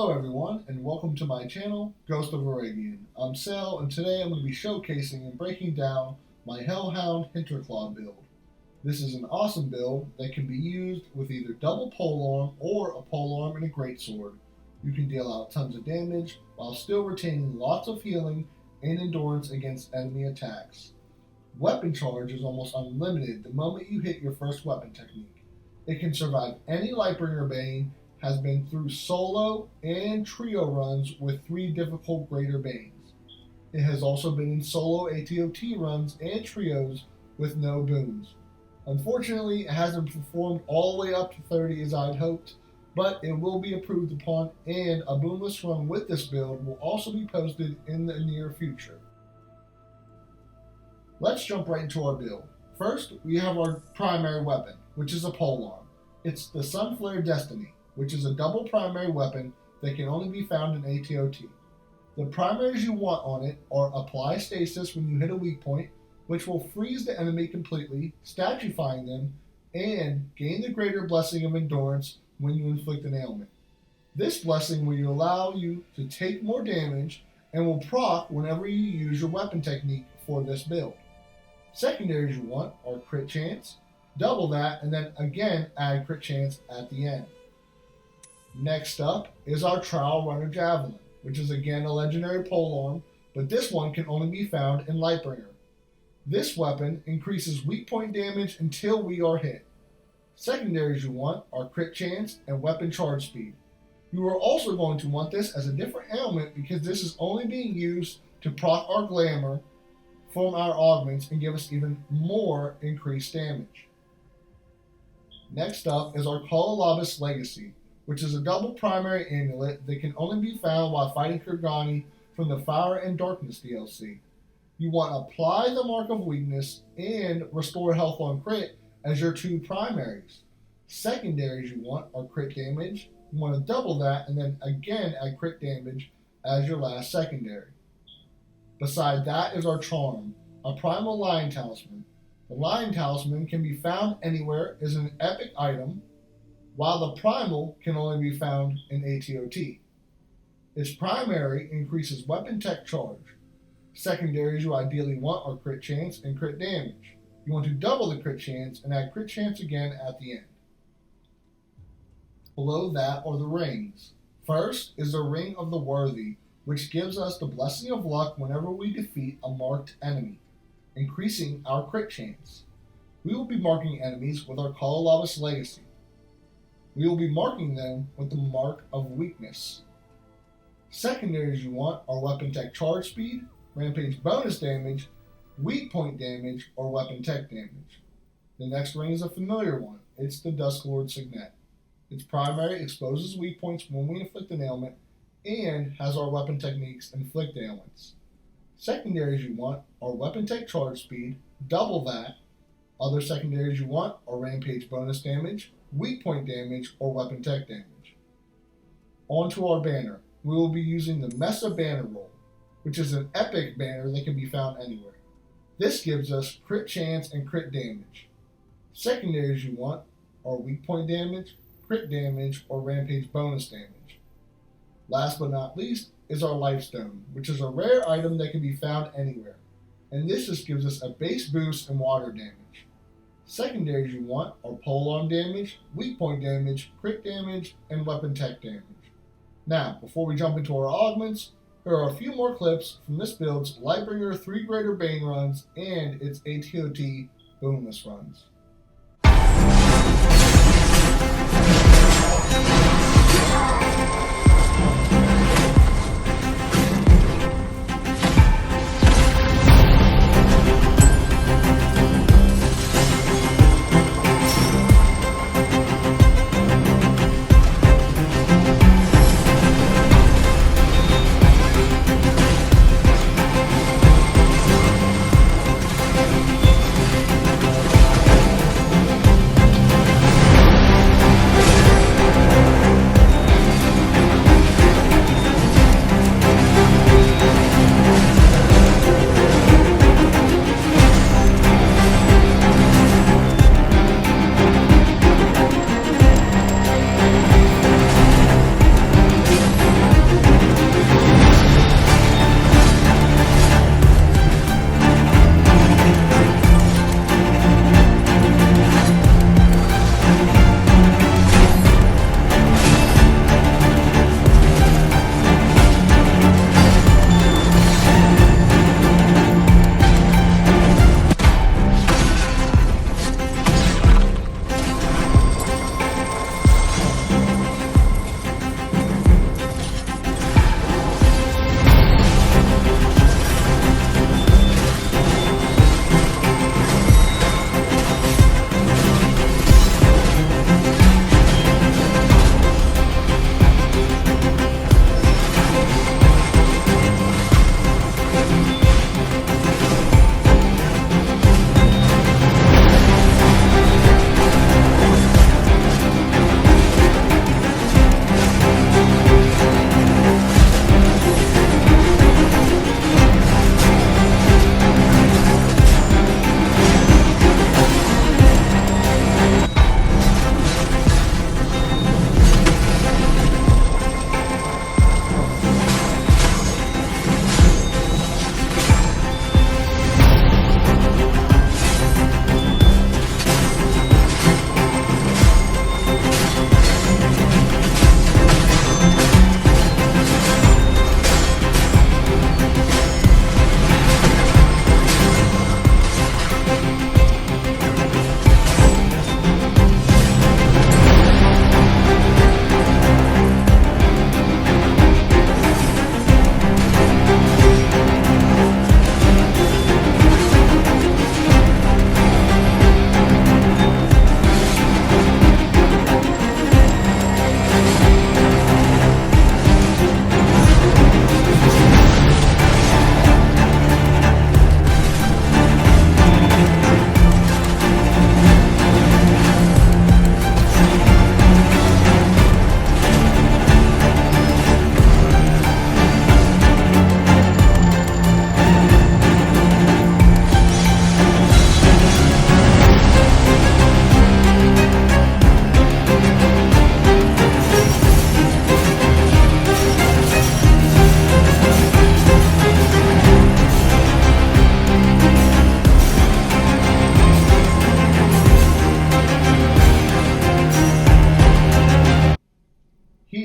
Hello everyone, and welcome to my channel, Ghost of Arabian. I'm Sal, and today I'm going to be showcasing and breaking down my Hellhound Hinterclaw build. This is an awesome build that can be used with either double polearm or a polearm and a greatsword. You can deal out tons of damage while still retaining lots of healing and endurance against enemy attacks. Weapon charge is almost unlimited the moment you hit your first weapon technique. It can survive any Lightbringer Bane, has been through solo and trio runs with 3 difficult Greater Banes. It has also been in solo ATOT runs and trios with no boons. Unfortunately, it hasn't performed all the way up to 30 as I'd hoped, but it will be improved upon, and a boonless run with this build will also be posted in the near future. Let's jump right into our build. First, we have our primary weapon, which is a polearm. It's the Sunflare Destiny, which is a double primary weapon that can only be found in ATOT. The primaries you want on it are Apply Stasis when you hit a weak point, which will freeze the enemy completely, statuefying them, and gain the Greater Blessing of Endurance when you inflict an ailment. This blessing will allow you to take more damage and will proc whenever you use your weapon technique for this build. Secondaries you want are Crit Chance, double that, and then again add Crit Chance at the end. Next up is our Trial Runner Javelin, which is again a legendary polearm, but this one can only be found in Lightbringer. This weapon increases weak point damage until we are hit. Secondaries you want are Crit Chance and Weapon Charge Speed. You are also going to want this as a different ailment because this is only being used to proc our Glamour from our Augments and give us even more increased damage. Next up is our Godslayer's Legacy, which is a double primary amulet that can only be found while fighting Kurgani from the Fire and Darkness DLC. You want to apply the Mark of Weakness and restore health on crit as your 2 primaries. Secondaries you want are crit damage. You want to double that and then again add crit damage as your last secondary. Beside that is our Charm, a primal Lion Talisman. The Lion Talisman can be found anywhere as an epic item, while the primal can only be found in ATOT. Its primary increases weapon tech charge. Secondaries you ideally want are Crit Chance and Crit Damage. You want to double the Crit Chance and add Crit Chance again at the end. Below that are the rings. First is the Ring of the Worthy, which gives us the Blessing of Luck whenever we defeat a marked enemy, increasing our crit chance. We will be marking enemies with our Godslayer's Legacy. We will be marking them with the Mark of Weakness. Secondaries you want are Weapon Tech Charge Speed, Rampage Bonus Damage, Weak Point Damage, or Weapon Tech Damage. The next ring is a familiar one. It's the Dusklord Signet. Its primary exposes weak points when we inflict an ailment and has our weapon techniques inflict ailments. Secondaries you want are Weapon Tech Charge Speed, double that. Other secondaries you want are Rampage Bonus Damage, Weak Point Damage, or Weapon Tech Damage. On to our banner. We will be using the Mesa Banner Roll, which is an epic banner that can be found anywhere. This gives us Crit Chance and Crit Damage. Secondaries you want are Weak Point Damage, Crit Damage, or Rampage Bonus Damage. Last but not least is our Lifestone, which is a rare item that can be found anywhere, and this just gives us a base boost and water damage. Secondaries you want are Polearm Damage, Weak Point Damage, Crit Damage, and Weapon Tech Damage. Now, before we jump into our augments, here are a few more clips from this build's Lightbringer 3 Greater Bane runs and its ATOT boonless runs.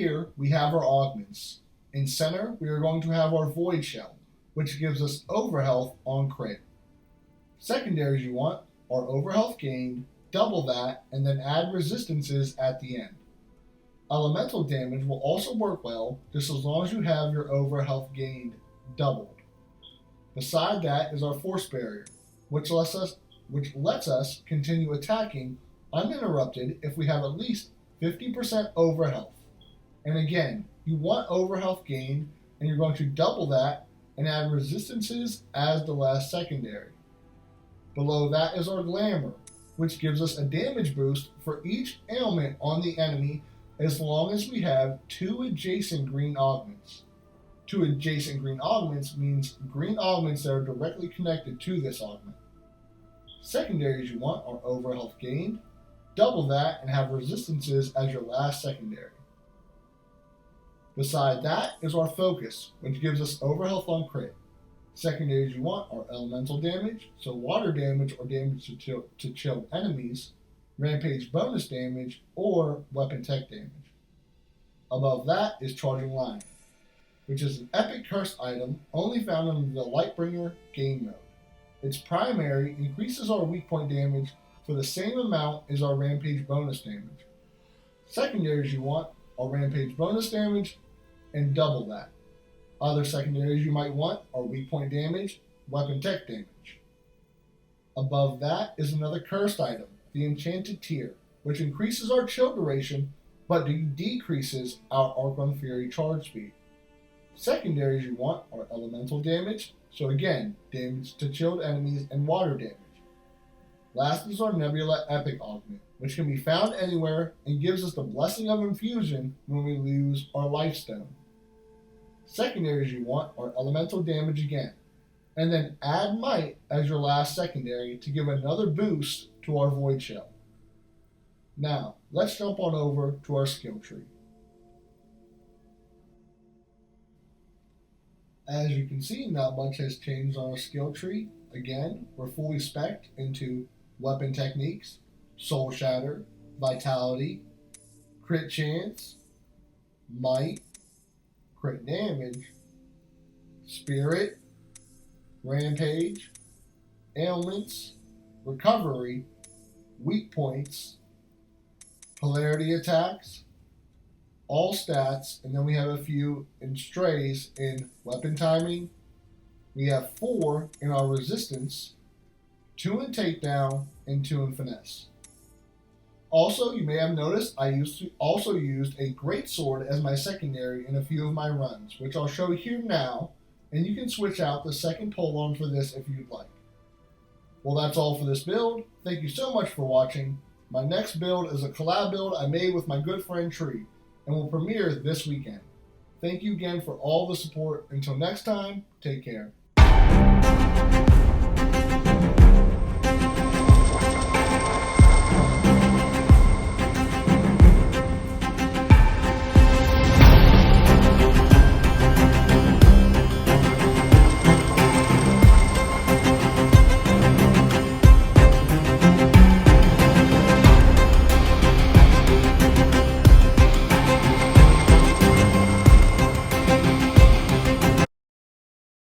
here we have our augments. In center, we are going to have our void shell, which gives us overhealth on crit. Secondaries you want are overhealth gained, double that, and then add resistances at the end. Elemental damage will also work well, just as long as you have your overhealth gained doubled. Beside that is our force barrier, which lets us continue attacking uninterrupted if we have at least 50% overhealth. And again, you want overhealth gained, and you're going to double that and add resistances as the last secondary. Below that is our glamour, which gives us a damage boost for each ailment on the enemy as long as we have 2 adjacent green augments. 2 adjacent green augments means green augments that are directly connected to this augment. Secondaries you want are overhealth gained, double that, and have resistances as your last secondary. Beside that is our focus, which gives us overhealth on crit. Secondaries you want are elemental damage, so water damage or damage to chilled enemies, rampage bonus damage, or weapon tech damage. Above that is charging line, which is an epic cursed item only found in the Lightbringer game mode. Its primary increases our weak point damage for the same amount as our rampage bonus damage. Secondaries you want are rampage bonus damage and double that. Other secondaries you might want are weak point damage, weapon tech damage. Above that is another cursed item, the Enchanted Tear, which increases our chill duration but decreases our Archon Fury charge speed. Secondaries you want are elemental damage, so again, damage to chilled enemies and water damage. Last is our Nebula Epic Augment, which can be found anywhere and gives us the Blessing of Infusion when we lose our Life Stone. Secondaries you want are elemental damage again, and then add Might as your last secondary to give another boost to our Void Shell. Now, let's jump on over to our skill tree. As you can see, not much has changed on our skill tree. Again, we're fully spec'd into weapon techniques, soul shatter, vitality, crit chance, might, crit damage, spirit, rampage, ailments, recovery, weak points, polarity attacks, all stats, and then we have a few in strays in weapon timing. We have 4 in our resistance, 2 in takedown, and 2 in finesse. Also, you may have noticed I also used a greatsword as my secondary in a few of my runs, which I'll show here now, and you can switch out the second pole-on for this if you'd like. Well, that's all for this build. Thank you so much for watching. My next build is a collab build I made with my good friend Tree, and will premiere this weekend. Thank you again for all the support. Until next time, take care.